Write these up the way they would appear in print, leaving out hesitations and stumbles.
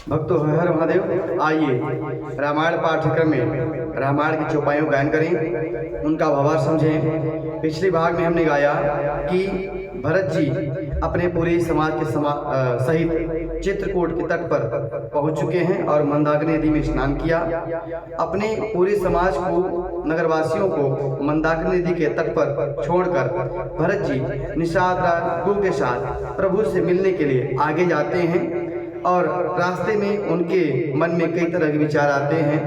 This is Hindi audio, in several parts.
भक्तों हर महादेव। आइए रामायण पाठ्यक्रम में रामायण की चौपाइयों गायन करें, उनका भावार्थ समझें। पिछले भाग में हमने गाया कि भरत जी अपने पूरे समाज के सहित चित्रकूट के तट पर पहुंच चुके हैं और मंदाकिनी नदी में स्नान किया। अपने पूरे समाज को, नगरवासियों को मंदाकिनी नदी के तट पर छोड़कर भरत जी निषाद राजगुरु के साथ प्रभु से मिलने के लिए आगे जाते हैं और रास्ते में उनके मन में कई तरह के विचार आते हैं,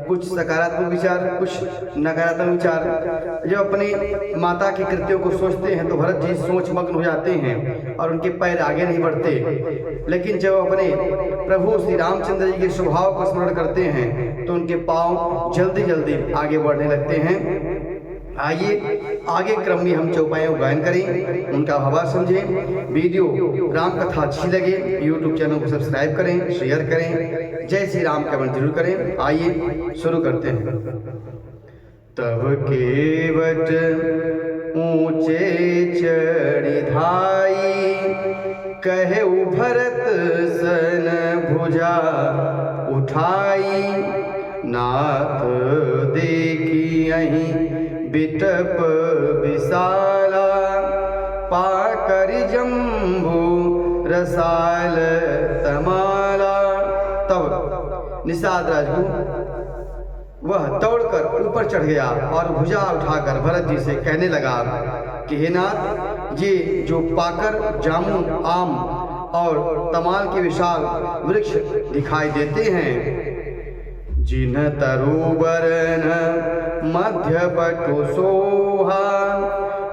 कुछ सकारात्मक विचार, कुछ नकारात्मक विचार। जब अपने माता के कृत्यों को सोचते हैं तो भरत जी सोच मग्न हो जाते हैं और उनके पैर आगे नहीं बढ़ते। लेकिन जब अपने प्रभु श्री रामचंद्र जी के स्वभाव को स्मरण करते हैं तो उनके पांव जल्दी जल्दी आगे बढ़ने लगते हैं। आइए आगे क्रम में हम चौपाइयों गायन करें, उनका भावार्थ समझें। वीडियो राम कथा अच्छी लगे YouTube चैनल को सब्सक्राइब करें, शेयर करें, जय श्री राम कमेंट जरूर करें। आइए शुरू करते हैं। तब केवट ऊंचे चढ़ी धाई, कहे भरत सन भुजा उठाई। नाथ देखी अहीं बिटप विशाला, पाकर जम्बू रसाल तमाला। तब निषाद राजगुरु वह दौड़कर ऊपर चढ़ गया और भुजा उठाकर भरत जी से कहने लगा कि हे नाथ, ये जो पाकर, जामुन, आम और तमाल के विशाल वृक्ष दिखाई देते हैं, जिन तरुबरन मध्य पटु सोहा,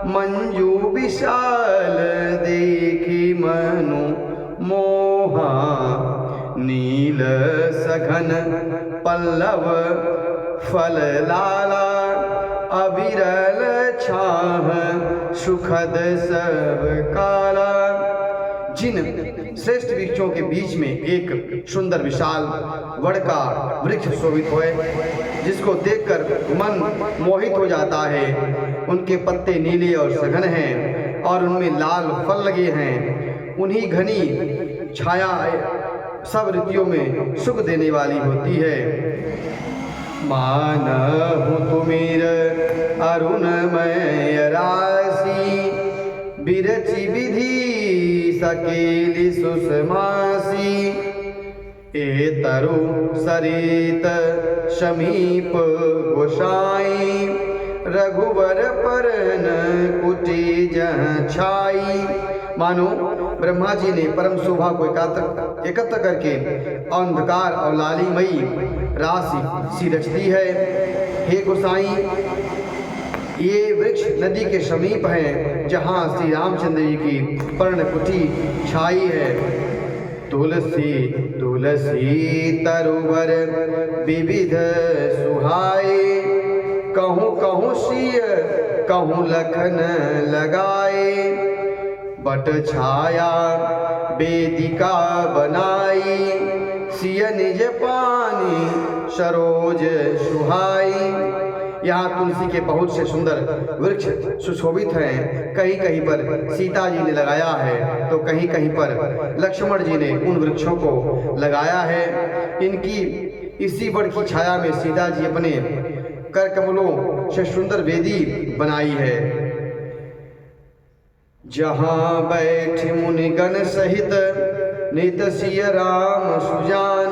मंजू विशाल देखी मनु मोहा। नील सघन पल्लव फल लाला, अविरल छाह सुखद सब काला। जिन श्रेष्ठ वृक्षों के बीच में एक सुंदर विशाल वड़ का वृक्ष शोभित होए, जिसको देखकर मन मोहित हो जाता है। उनके पत्ते नीले और सघन हैं और उनमें लाल फल लगे हैं। उन्हीं घनी छाया सब ऋतुओं में सुख देने वाली होती है। मानहु तुमिर अरुणमय राशि, बिरचि विधि सकेली सुषमासी। ए तरु सरित समीप गोसाई, रघुवर परन कुटी जहाँ छाई। मानो ब्रह्मा जी ने परम शोभा को एकत्र करके अंधकार और लालीमयी राशि सी रच दी है। हे गोसाई, ये वृक्ष नदी के समीप हैं जहाँ श्री रामचंद्र जी की पर्णकुटी छाई है। तुलसी तुलसी तरुवर विविध सुहाए, कहूँ कहूँ सिय कहूँ लखन लगाए। बट छाया वेदिका बनाई, सिय निज पानी सरोज सुहाई। यहाँ तुलसी के बहुत से सुंदर वृक्ष सुशोभित हैं। कहीं कहीं पर सीता जी ने लगाया है तो कहीं कहीं पर लक्ष्मण जी ने उन वृक्षों को लगाया है। इनकी इसी वड़ की छाया में सीता जी अपने कर कमलों से सुंदर वेदी बनाई है। जहाँ बैठ मुनिगण सहित नित सिय राम सुजान,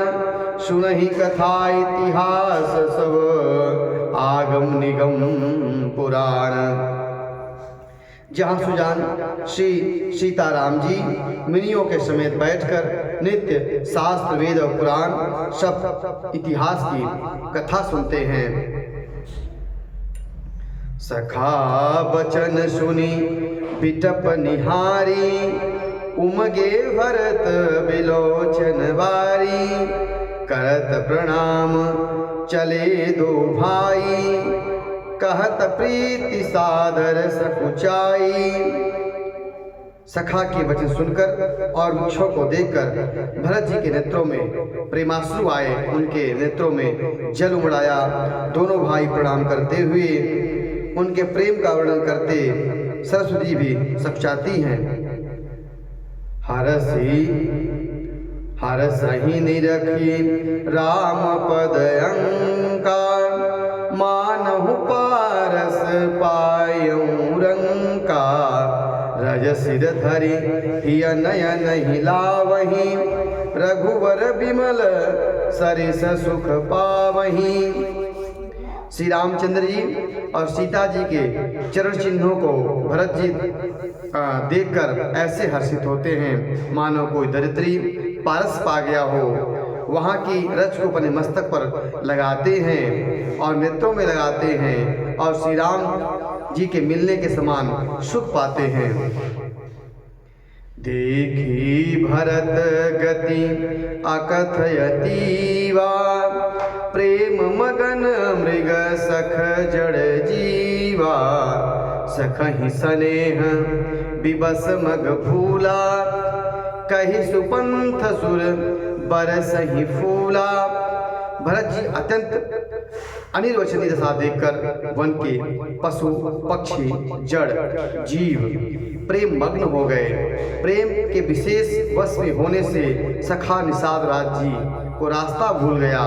सुनहि कथा इतिहास सब आगम निगम पुराण। जहाँ सुजान श्री सीताराम जी मुनियों के समेत बैठकर नित्य शास्त्र, वेद और पुराण सब इतिहास की कथा सुनते हैं। सखा बचन सुनी बिटप निहारी, उमगे भरत बिलोचन बारी। करत प्रणाम चले दो भाई, कहत प्रीति सादर सकुचाई। सखा के वचन सुनकर और वृक्षों को देखकर भरत जी के नेत्रों में प्रेमाश्रु आए, उनके नेत्रों में जल उमड़ाया। दोनों भाई प्रणाम करते हुए उनके प्रेम का वर्णन करते सरस्वती भी सकुचाती हैं। हर सही निरखी राम पद अंका, मानहु पारस पायऊ रंका। रज सिर धरि हिय नयन हिलावही, रघुवर बिमल सरिस सुख पावही। श्री रामचंद्र जी और सीता जी के चरण चिन्हों को भरत जी देखकर ऐसे हर्षित होते हैं मानो कोई दरिद्री पारस पा गया हो। वहाँ की रज को अपने मस्तक पर लगाते हैं और नेत्रों में लगाते हैं और श्री राम जी के मिलने के समान सुख पाते हैं। देखी भरत गति अकथयतीवा, प्रेम मगन मृग सख जड़ जीवा। सखहि स्नेह विबस मग फूला, कहि सुपंथ सुर बरसहि फूला। भरत जी अत्यंत अनिर्वचनीय दशा देखकर वन के पशु पक्षी जड़ जीव प्रेम मग्न हो गए। प्रेम के विशेष वश में होने से सखा निषाद राज जी को रास्ता भूल गया।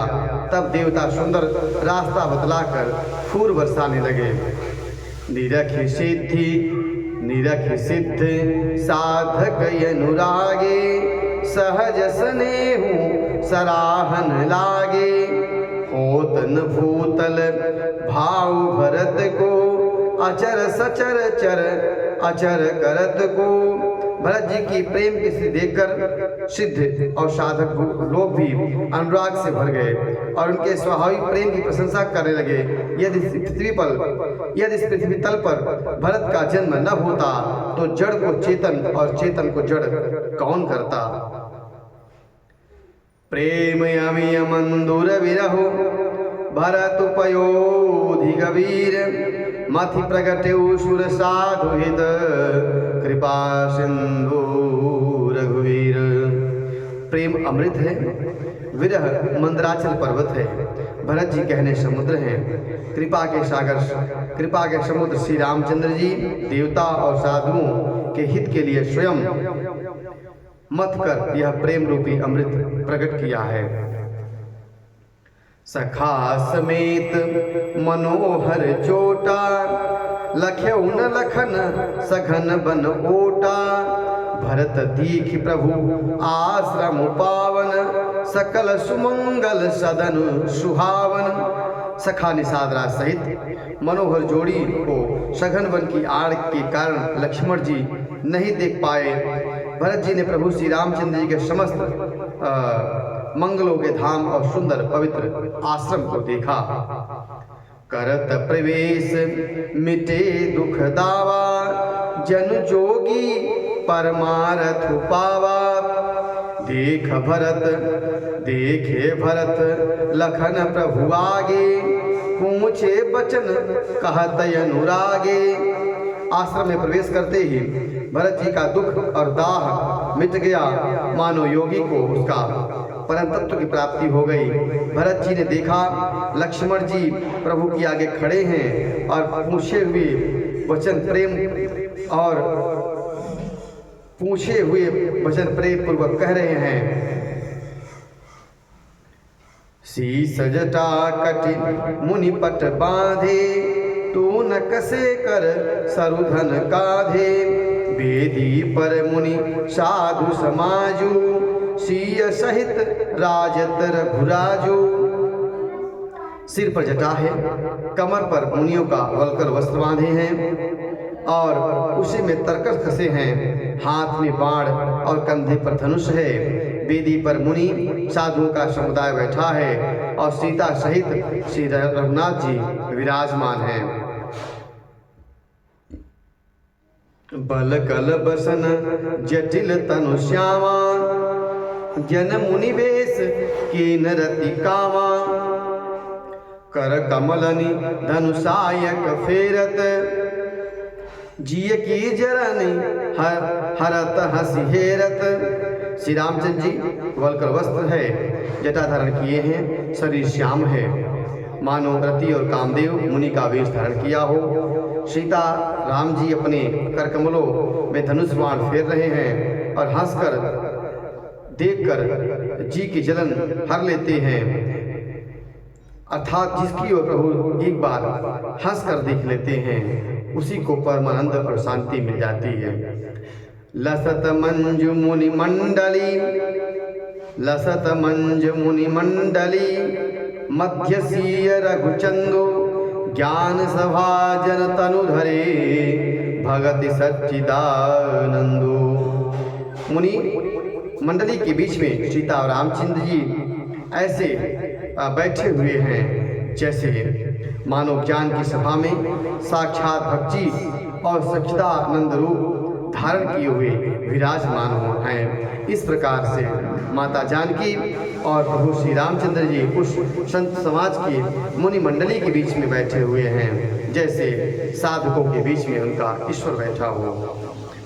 तब देवता सुंदर रास्ता बतलाकर फूल बरसाने लगे। निरखि सिद्ध साधक अनुरागे, सहज स्नेहु सराहन लागे। होतन भूतल भाव भरत को, अचर सचर चर अचर करत को। भरत जी की प्रेम की स्थिति देखकर सिद्ध और साधक लोग भी अनुराग से भर गए और उनके स्वाभाविक प्रेम की प्रशंसा करने लगे। यदि इस पृथ्वी तल पर भरत का जन्म न होता तो जड़ को चेतन और चेतन को जड़ कौन करता। प्रेम अमिय मंदुर विरहो, भरत पयोधि गवीर। मथि प्रगटे सुर साधु हित, कृपा सिंधु रघुवीर। प्रेम अमृत है, विरह मंदराचल पर्वत है, भरत जी कहने समुद्र हैं। कृपा के समुद्र श्री रामचंद्र जी देवता और साधुओं के हित के लिए स्वयं मत कर यह प्रेम रूपी अमृत प्रकट किया है। सखा समेत मनोहर चोटा, लख्यौ न लखन सघन बन ओटा। भरत दीख प्रभु आश्रम पावन, सकल सुमंगल सदन सुहावन। सखा निषाद राज सहित मनोहर जोड़ी को सघन वन की आड़ के कारण लक्ष्मण जी नहीं देख पाए। भरत जी ने प्रभु श्री रामचंद्र जी के समस्त मंगलों के धाम और सुंदर पवित्र आश्रम को देखा। करत प्रवेश मिटे दुख दावा, जन जोगी परमारथ पावा। देखे भरत लखन प्रभु आगे, पूछे बचन कहत अनुरागे। आश्रम में प्रवेश करते ही भरत जी का दुख और दाह मिट गया, मानो योगी को उसका परम तत्व की प्राप्ति हो गई। भरत जी ने देखा लक्ष्मण जी प्रभु के आगे खड़े हैं और पूछे हुए वचन प्रेम पूर्वक कह रहे हैं। शीस जटा कटि मुनि पट बांधे, तू न कसे कर सरुधन काधे। वेदी पर मुनि साधु समाजू, सीय सहित राजत रघुराजू। सिर पर जटा है, कमर पर मुनियों का वलकर वस्त्र बांधे हैं और उसी में तरकस कसे हैं। हाथ में बाण और कंधे पर धनुष है। वेदी पर मुनि साधुओं का समुदाय बैठा है और सीता सहित श्री रघुनाथ जी विराजमान हैं। बल कल बसन जटिल तनु श्यामा, जन मुनि वेश कीन रति कामा। कर कमलनि धनुषायक फेरत, जिय की जरनी हरत हंसी हेरत। श्री रामचंद्र जी वलकर वस्त्र है, जटा धारण किए हैं, शरीर श्याम है, मानो रति और कामदेव मुनि का वेश धारण किया हो। सीता राम जी अपने कर कमलों में धनुष बाण फेर रहे हैं और हंसकर देखकर जी की जलन हर लेते हैं, अर्थात जिसकी ओर प्रभु एक बार हंस कर देख लेते हैं उसी को परमानंद और शांति मिल जाती है। लसत मंजु मुनि मंडली, लसत मंजु मुनि मंडली, मध्यसीय रघुचंदो, ज्ञान सभा जन तनु धरे, भगति सच्चिदानंदो। मुनि मंडली के बीच में सीता और रामचंद्र जी ऐसे बैठे हुए हैं जैसे मानव ज्ञान की सभा में साक्षात भक्ति और सच्चिदानंद रूप धारण किए हुए विराजमान हो हैं। इस प्रकार से माता जानकी और प्रभु श्री रामचंद्र जी उस संत समाज की मुनि मंडली के बीच में बैठे हुए हैं जैसे साधकों के बीच में उनका ईश्वर बैठा हो।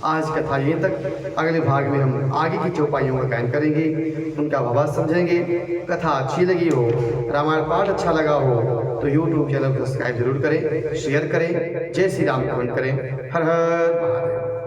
आज कथा यहीं तक। अगले भाग में हम आगे की चौपाइयों का गायन करेंगे, उनका भावार्थ समझेंगे। कथा अच्छी लगी हो, रामायण पाठ अच्छा लगा हो तो YouTube चैनल को सब्सक्राइब जरूर करें, शेयर करें। जय श्री राम कमेंट करें। हर हर महादेव।